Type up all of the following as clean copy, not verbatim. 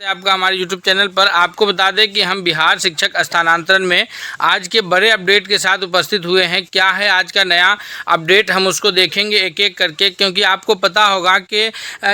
आपका हमारे YouTube channel पर। आपको बता दें कि हम बिहार शिक्षक स्थानांतरण में आज के बड़े अपडेट के साथ उपस्थित हुए हैं। क्या है आज का नया अपडेट, हम उसको देखेंगे एक एक करके, क्योंकि आपको पता होगा कि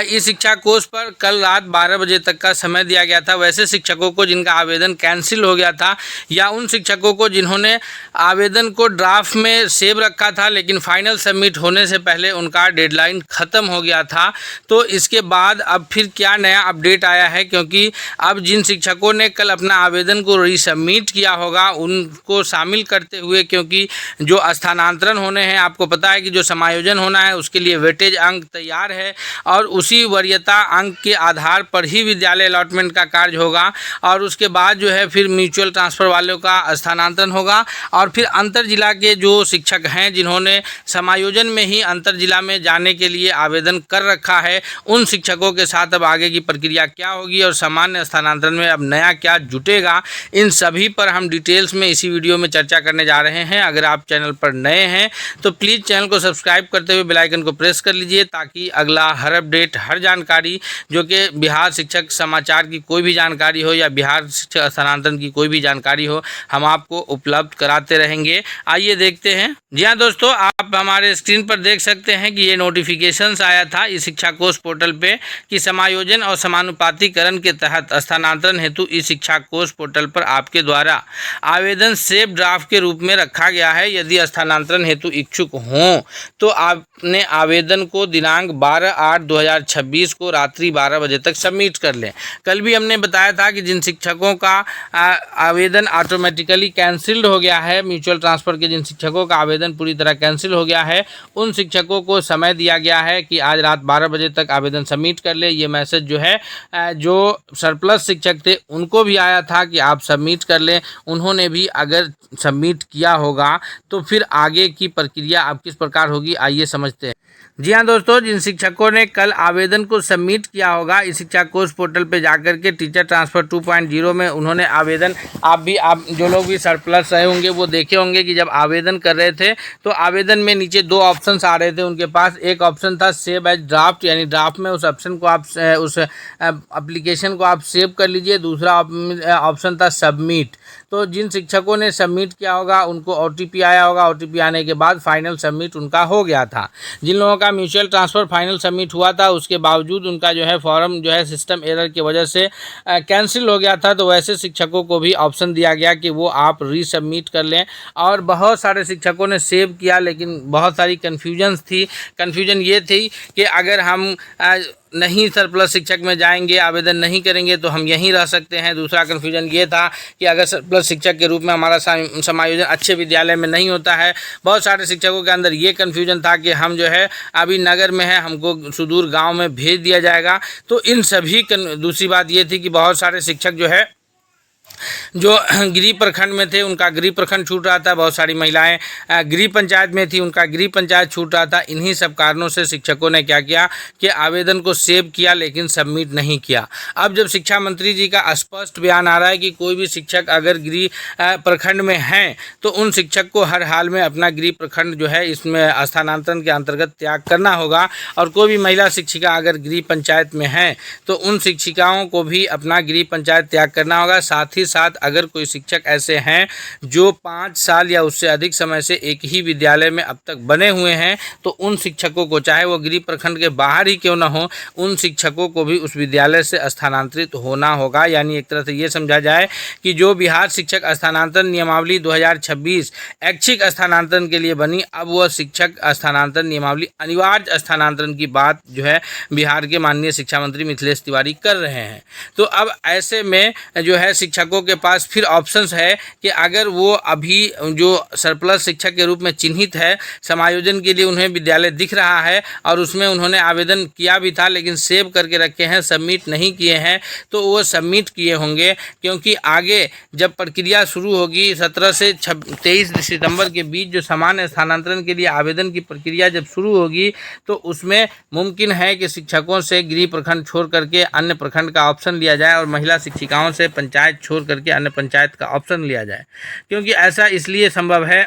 इस शिक्षा कोर्स पर कल रात 12 बजे तक का समय दिया गया था। वैसे शिक्षकों को जिनका आवेदन कैंसिल हो गया था या उन शिक्षकों को जिन्होंने आवेदन को ड्राफ्ट में सेव रखा था लेकिन फाइनल सबमिट होने से पहले उनका डेडलाइन ख़त्म हो गया था, तो इसके बाद अब फिर क्या नया अपडेट आया है, क्योंकि अब जिन शिक्षकों ने कल अपना आवेदन को रीसबमिट किया होगा उनको शामिल करते हुए, क्योंकि जो स्थानांतरण होने हैं, आपको पता है कि जो समायोजन होना है उसके लिए वेटेज अंक तैयार है और उसी वरीयता अंक के आधार पर ही विद्यालय अलॉटमेंट का कार्य होगा और उसके बाद जो है फिर म्यूचुअल ट्रांसफ़र वालों का स्थानांतरण होगा और फिर अंतर जिला के जो शिक्षक हैं जिन्होंने समायोजन में ही अंतर जिला में जाने के लिए आवेदन कर रखा है, उन शिक्षकों के साथ अब आगे की प्रक्रिया क्या होगी और सामान्य स्थानांतरण में अब नया क्या जुटेगा, इन सभी पर हम डिटेल्स में इसी वीडियो में चर्चा करने जा रहे हैं। अगर आप चैनल पर नए हैं तो प्लीज़ चैनल को सब्सक्राइब करते हुए बेल आइकन को प्रेस कर लीजिए, ताकि अगला हर अपडेट, हर जानकारी जो कि बिहार शिक्षक समाचार की कोई भी जानकारी हो या बिहार शिक्षक स्थानांतरण की कोई भी जानकारी हो, हम आपको उपलब्ध कराते रहेंगे। आइए देखते हैं। जी हाँ दोस्तों, आप हमारे स्क्रीन पर देख सकते हैं कि ये नोटिफिकेशंस आया था इस शिक्षा कोर्स पोर्टल पे कि समायोजन और समानुपातीकरण के तहत स्थानांतरण हेतु इस शिक्षा कोर्स पोर्टल पर आपके द्वारा आवेदन सेव ड्राफ्ट के रूप में रखा गया है। यदि स्थानांतरण हेतु इच्छुक हों तो आपने आवेदन को दिनांक 12/8/2026 को रात्रि 12 बजे तक सबमिट कर लें। कल भी हमने बताया था कि जिन शिक्षकों का आवेदन ऑटोमेटिकली कैंसिल्ड हो गया है, म्यूचुअल ट्रांसफ़र के जिन शिक्षकों का आवेदन पूरी तरह कैंसिल हो गया है, उन शिक्षकों को समय दिया गया है कि आज रात 12 बजे तक आवेदन सबमिट कर ले। ये मैसेज जो है जो सरप्लस शिक्षक थे उनको भी आया था कि आप सबमिट कर लें। उन्होंने भी अगर सबमिट किया होगा तो फिर आगे की प्रक्रिया अब किस प्रकार होगी, आइए समझते हैं। जी हाँ दोस्तों, जिन शिक्षकों ने कल आवेदन को सबमिट किया होगा इस शिक्षा कोर्स पोर्टल पे जाकर के टीचर ट्रांसफ़र 2.0 में उन्होंने आवेदन, आप जो लोग भी सरप्लस रहे होंगे वो देखे होंगे कि जब आवेदन कर रहे थे तो आवेदन में नीचे दो ऑप्शंस आ रहे थे उनके पास। एक ऑप्शन था सेव एज ड्राफ्ट, यानी ड्राफ्ट में उस ऑप्शन को आप उस एप्लीकेशन को आप सेव कर लीजिए। दूसरा ऑप्शन था सबमिट। तो जिन शिक्षकों ने सबमिट किया होगा उनको OTP आया होगा, OTP आने के बाद फाइनल सबमिट उनका हो गया था। जिन लोगों का म्यूचुअल ट्रांसफ़र फाइनल सबमिट हुआ था उसके बावजूद उनका जो है फॉर्म जो है सिस्टम एरर की वजह से कैंसिल हो गया था, तो वैसे शिक्षकों को भी ऑप्शन दिया गया कि वो आप रीसबमिट कर लें। और बहुत सारे शिक्षकों ने सेव किया लेकिन बहुत सारी कन्फ्यूजन्स थी। कन्फ्यूजन ये थी कि अगर हम नहीं सरप्लस शिक्षक में जाएंगे, आवेदन नहीं करेंगे तो हम यहीं रह सकते हैं। दूसरा कन्फ्यूजन ये था कि अगर सरप्लस शिक्षक के रूप में हमारा समायोजन अच्छे विद्यालय में नहीं होता है। बहुत सारे शिक्षकों के अंदर ये कन्फ्यूजन था कि हम जो है अभी नगर में है, हमको सुदूर गांव में भेज दिया जाएगा। तो इन सभी दूसरी बात ये थी कि बहुत सारे शिक्षक जो है जो गृह प्रखंड में थे उनका गृह प्रखंड छूट रहा था, बहुत सारी महिलाएं गृह पंचायत में थी उनका गृह पंचायत छूट रहा था। इन्हीं सब कारणों से शिक्षकों ने क्या किया कि आवेदन को सेव किया लेकिन सबमिट नहीं किया। अब जब शिक्षा मंत्री जी का स्पष्ट बयान आ रहा है कि कोई भी शिक्षक अगर गृह प्रखंड में हैं तो उन शिक्षक को हर हाल में अपना गृह प्रखंड जो है इसमें स्थानांतरण के अंतर्गत त्याग करना होगा, और कोई भी महिला शिक्षिका अगर गृह पंचायत में हैं तो उन शिक्षिकाओं को भी अपना गृह पंचायत त्याग करना होगा। साथ ही साथ अगर कोई शिक्षक ऐसे हैं जो 5 साल या उससे अधिक समय से एक ही विद्यालय में अब तक बने हुए हैं तो उन शिक्षकों को, चाहे वो गृह प्रखंड के बाहर ही क्यों ना हो, उन शिक्षकों को भी उस विद्यालय से स्थानांतरित होना होगा। यानी एक तरह से ये समझा जाए कि जो बिहार शिक्षक स्थानांतरण नियमावली 2026 ऐच्छिक स्थानांतरण के लिए बनी, अब वह शिक्षक स्थानांतरण नियमावली अनिवार्य स्थानांतरण की बात जो है बिहार के माननीय शिक्षा मंत्री मिथिलेश तिवारी कर रहे हैं। तो अब ऐसे में जो है शिक्षकों के पास फिर ऑप्शंस है कि अगर वो अभी जो सरप्लस शिक्षक के रूप में चिन्हित है, समायोजन के लिए उन्हें विद्यालय दिख रहा है और उसमें उन्होंने आवेदन किया भी था लेकिन सेव करके रखे हैं, सबमिट नहीं किए हैं, तो वो सबमिट किए होंगे। क्योंकि आगे जब प्रक्रिया शुरू होगी 17 से 23 सितंबर के बीच जो सामान्य स्थानांतरण के लिए आवेदन की प्रक्रिया जब शुरू होगी तो उसमें मुमकिन है कि शिक्षकों से गृह प्रखंड छोड़ करके अन्य प्रखंड का ऑप्शन लिया जाए और महिला शिक्षिकाओं से पंचायत छोड़ करके अन्य पंचायत का ऑप्शन लिया जाए। क्योंकि ऐसा इसलिए संभव है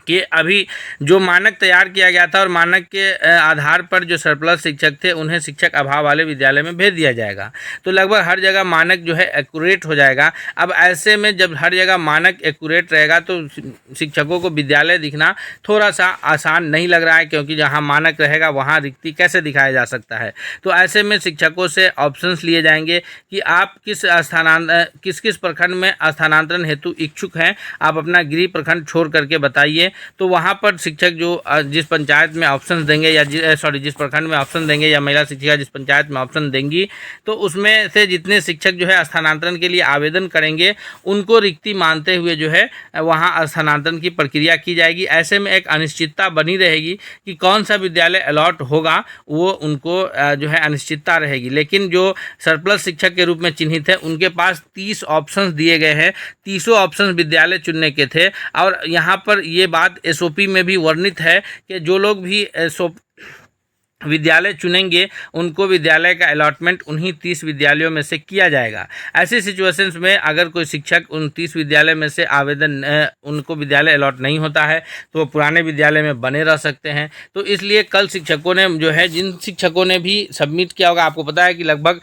कि अभी जो मानक तैयार किया गया था और मानक के आधार पर जो सरप्लस शिक्षक थे उन्हें शिक्षक अभाव वाले विद्यालय में भेज दिया जाएगा। तो लगभग हर जगह मानक जो है एक्यूरेट हो जाएगा। अब ऐसे में जब हर जगह मानक एक्यूरेट रहेगा तो शिक्षकों को विद्यालय दिखना थोड़ा सा आसान नहीं लग रहा है, क्योंकि जहाँ मानक रहेगा वहाँ रिक्ति कैसे दिखाया जा सकता है। तो ऐसे में शिक्षकों से ऑप्शंस लिए जाएंगे कि आप किस किस प्रखंड में स्थानांतरण हेतु इच्छुक हैं, आप अपना गृह प्रखंड छोड़ करके बताइए। तो वहाँ पर शिक्षक जो जिस पंचायत में ऑप्शन देंगे या जिस प्रखंड में ऑप्शन देंगे या महिला शिक्षिका जिस पंचायत में ऑप्शन देंगी, तो उसमें से जितने शिक्षक जो है स्थानांतरण के लिए आवेदन करेंगे उनको रिक्ति मानते हुए जो है वहाँ स्थानांतरण की प्रक्रिया की जाएगी। ऐसे में एक अनिश्चितता बनी रहेगी कि कौन सा विद्यालय अलॉट होगा, वो उनको जो है अनिश्चितता रहेगी। लेकिन जो सरप्लस शिक्षक के रूप में चिन्हित है उनके पास 30 ऑप्शंस दिए गए हैं, 30 ऑप्शंस विद्यालय चुनने के थे। और यहाँ पर ये बात एसओपी में भी वर्णित है कि जो लोग भी विद्यालय चुनेंगे उनको विद्यालय का अलॉटमेंट उन्हीं 30 विद्यालयों में से किया जाएगा। ऐसी सिचुएशंस में अगर कोई शिक्षक उन 30 विद्यालय में से उनको विद्यालय अलॉट नहीं होता है तो वो पुराने विद्यालय में बने रह सकते हैं। तो इसलिए कल शिक्षकों ने जो है, जिन शिक्षकों ने भी सबमिट किया होगा, आपको पता है कि लगभग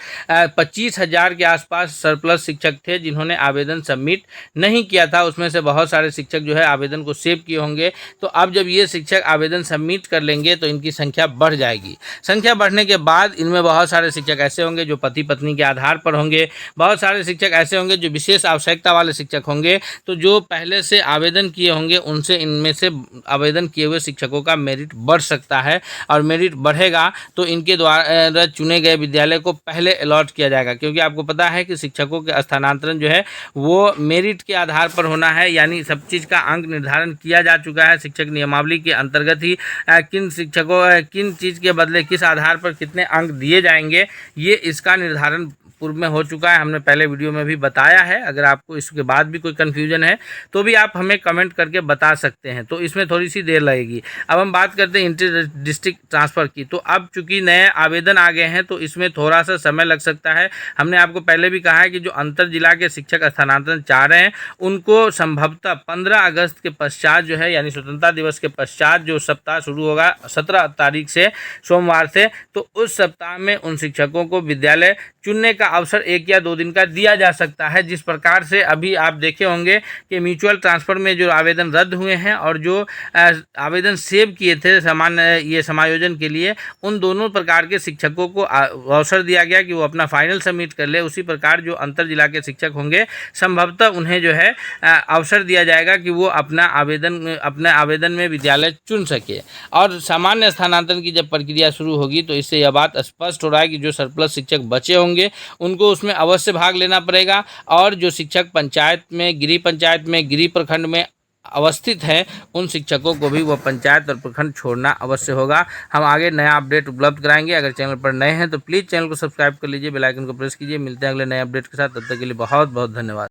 25,000 के आसपास सरप्लस शिक्षक थे जिन्होंने आवेदन सबमिट नहीं किया था। उसमें से बहुत सारे शिक्षक जो है आवेदन को सेव किए होंगे। तो अब जब ये शिक्षक आवेदन सबमिट कर लेंगे तो इनकी संख्या बढ़ जाएगी। संख्या बढ़ने के बाद इनमें बहुत सारे शिक्षक ऐसे होंगे जो पति पत्नी के आधार पर होंगे, बहुत सारे शिक्षक ऐसे होंगे जो विशेष आवश्यकता वाले शिक्षक होंगे। तो जो पहले से आवेदन किए होंगे उनसे इनमें से आवेदन किए हुए शिक्षकों का मेरिट बढ़ सकता है, और मेरिट बढ़ेगा तो इनके द्वारा चुने गए विद्यालय को पहले अलॉट किया जाएगा। क्योंकि आपको पता है कि शिक्षकों के स्थानांतरण जो है वो मेरिट के आधार पर होना है, यानी सब चीज़ का अंक निर्धारण किया जा चुका है। शिक्षक नियमावली के अंतर्गत ही किन शिक्षकों किन चीज़ के बदले किस आधार पर कितने अंक दिए जाएंगे, ये इसका निर्धारण पूर्व में हो चुका है। हमने पहले वीडियो में भी बताया है। अगर आपको इसके बाद भी कोई कन्फ्यूजन है तो भी आप हमें कमेंट करके बता सकते हैं। तो इसमें थोड़ी सी देर लगेगी। अब हम बात करते हैं इंटर डिस्ट्रिक्ट ट्रांसफ़र की। तो अब चूंकि नए आवेदन आ गए हैं तो इसमें थोड़ा सा समय लग सकता है। हमने आपको पहले भी कहा है कि जो अंतर जिला के शिक्षक स्थानांतरण चाह रहे हैं उनको संभवतः 15 अगस्त के पश्चात जो है, यानी स्वतंत्रता दिवस के पश्चात जो सप्ताह शुरू होगा 17 तारीख से, सोमवार से, तो उस सप्ताह में उन शिक्षकों को विद्यालय चुनने का अवसर 1 या 2 दिन का दिया जा सकता है। जिस प्रकार से अभी आप देखे होंगे कि म्यूचुअल ट्रांसफ़र में जो आवेदन रद्द हुए हैं और जो आवेदन सेव किए थे ये समायोजन के लिए, उन दोनों प्रकार के शिक्षकों को अवसर दिया गया कि वो अपना फाइनल सबमिट कर ले। उसी प्रकार जो अंतर जिला के शिक्षक होंगे संभवतः उन्हें जो है अवसर दिया जाएगा कि वो अपने आवेदन में विद्यालय चुन सके। और सामान्य स्थानांतरण की जब प्रक्रिया शुरू होगी तो इससे यह बात स्पष्ट हो रहा है कि जो सरप्लस शिक्षक बचे होंगे उनको उसमें अवश्य भाग लेना पड़ेगा। और जो शिक्षक पंचायत में, गृह प्रखंड में अवस्थित हैं उन शिक्षकों को भी वह पंचायत और प्रखंड छोड़ना अवश्य होगा। हम आगे नया अपडेट उपलब्ध कराएंगे। अगर चैनल पर नए हैं तो प्लीज़ चैनल को सब्सक्राइब कर लीजिए, बेल आइकन को प्रेस कीजिए। मिलते हैं अगले नए अपडेट के साथ, तब तक के लिए बहुत बहुत धन्यवाद।